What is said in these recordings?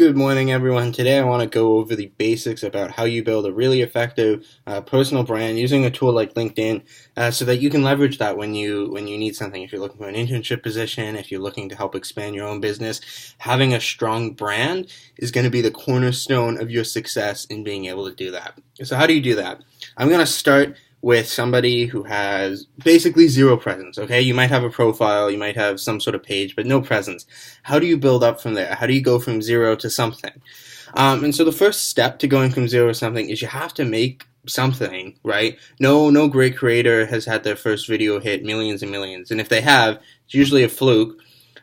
Good morning, everyone. Today I want to go over the basics about how you build a really effective personal brand using a tool like LinkedIn, so that you can leverage that when you need something. If you're looking for an internship position, if you're looking to help expand your own business, having a strong brand is going to be the cornerstone of your success in being able to do that. So how do you do that? I'm going to start with somebody who has basically zero presence, okay? You might have a profile, you might have some sort of page, but no presence. How do you build up from there? How do you go from zero to something? And so the first step to going from zero to something is you have to make something, right? No great creator has had their first video hit millions and millions. And if they have, it's usually a fluke,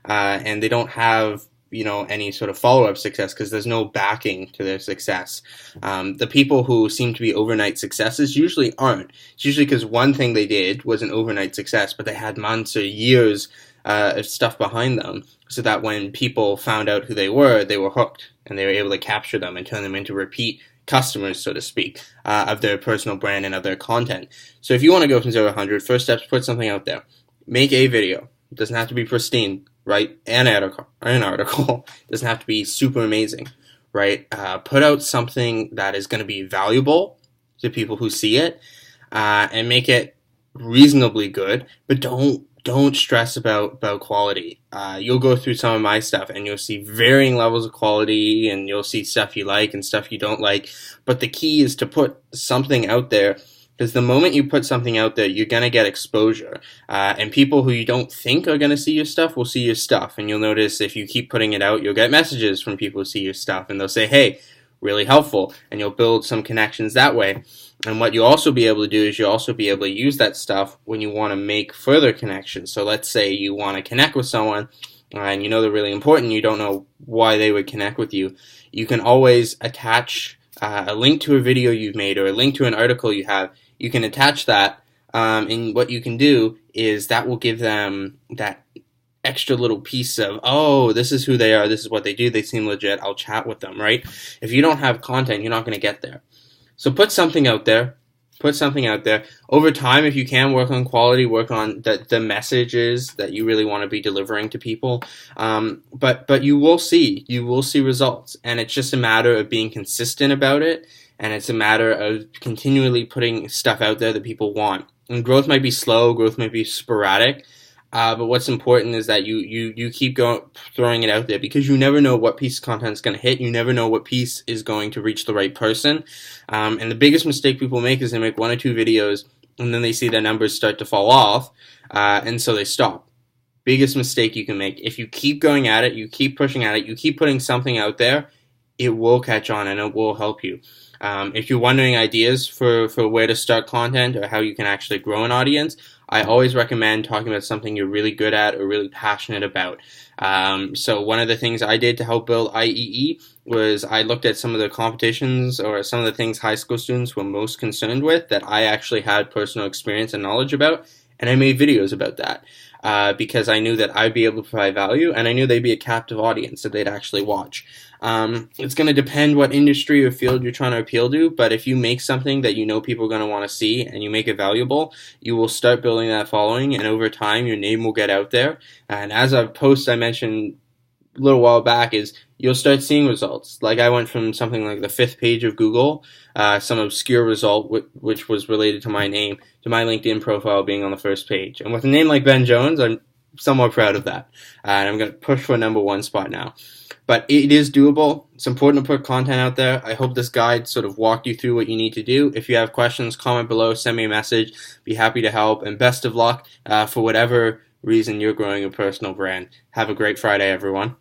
and they don't have any sort of follow-up success because there's no backing to their success. The people who seem to be overnight successes usually aren't. It's usually because one thing they did was an overnight success, but they had months or years of stuff behind them, so that when people found out who they were hooked, and they were able to capture them and turn them into repeat customers, so to speak, of their personal brand and of their content. So if you want to go from 0 to 100, first step is put something out there. Make a video. It doesn't have to be pristine. Right? An article doesn't have to be super amazing, right? Put out something that is going to be valuable to people who see it, and make it reasonably good, but don't stress about quality. You'll go through some of my stuff and you'll see varying levels of quality, and you'll see stuff you like and stuff you don't like. But the key is to put something out there, because the moment you put something out there, you're going to get exposure. And people who you don't think are going to see your stuff will see your stuff. And you'll notice if you keep putting it out, you'll get messages from people who see your stuff. And they'll say, hey, really helpful. And you'll build some connections that way. And what you'll also be able to do is you'll also be able to use that stuff when you want to make further connections. So let's say you want to connect with someone, and you know they're really important. You don't know why they would connect with you. You can always attach a link to a video you've made or a link to an article you have. You can attach that, and what you can do is that will give them that extra little piece of, oh, this is who they are, this is what they do, they seem legit, I'll chat with them, right? If you don't have content, you're not going to get there. So put something out there. Put something out there. Over time, if you can, work on quality, work on the messages that you really want to be delivering to people. But you will see results, and it's just a matter of being consistent about it. And it's a matter of continually putting stuff out there that people want. And growth might be slow, growth might be sporadic, but what's important is that you keep throwing it out there, because you never know what piece of content is going to hit. You never know what piece is going to reach the right person. And the biggest mistake people make is they make 1 or 2 videos, and then they see their numbers start to fall off, and so they stop. Biggest mistake you can make. If you keep going at it, you keep pushing at it, you keep putting something out there, it will catch on and it will help you. If you're wondering ideas for where to start content or how you can actually grow an audience, I always recommend talking about something you're really good at or really passionate about. So one of the things I did to help build IEE was I looked at some of the competitions or some of the things high school students were most concerned with that I actually had personal experience and knowledge about, and I made videos about that. Because I knew that I'd be able to provide value, and I knew they'd be a captive audience that they'd actually watch. It's going to depend what industry or field you're trying to appeal to, but if you make something that you know people are going to want to see and you make it valuable, you will start building that following, and over time your name will get out there. And as a post I mentioned a little while back, is you'll start seeing results. Like I went from something like the 5th page of Google, some obscure result which was related to my name, to my LinkedIn profile being on the 1st page. And with a name like Ben Jones, I'm somewhat proud of that. And I'm going to push for a #1 spot now. But it is doable. It's important to put content out there. I hope this guide sort of walked you through what you need to do. If you have questions, comment below, send me a message. Be happy to help. And best of luck for whatever reason you're growing a personal brand. Have a great Friday, everyone.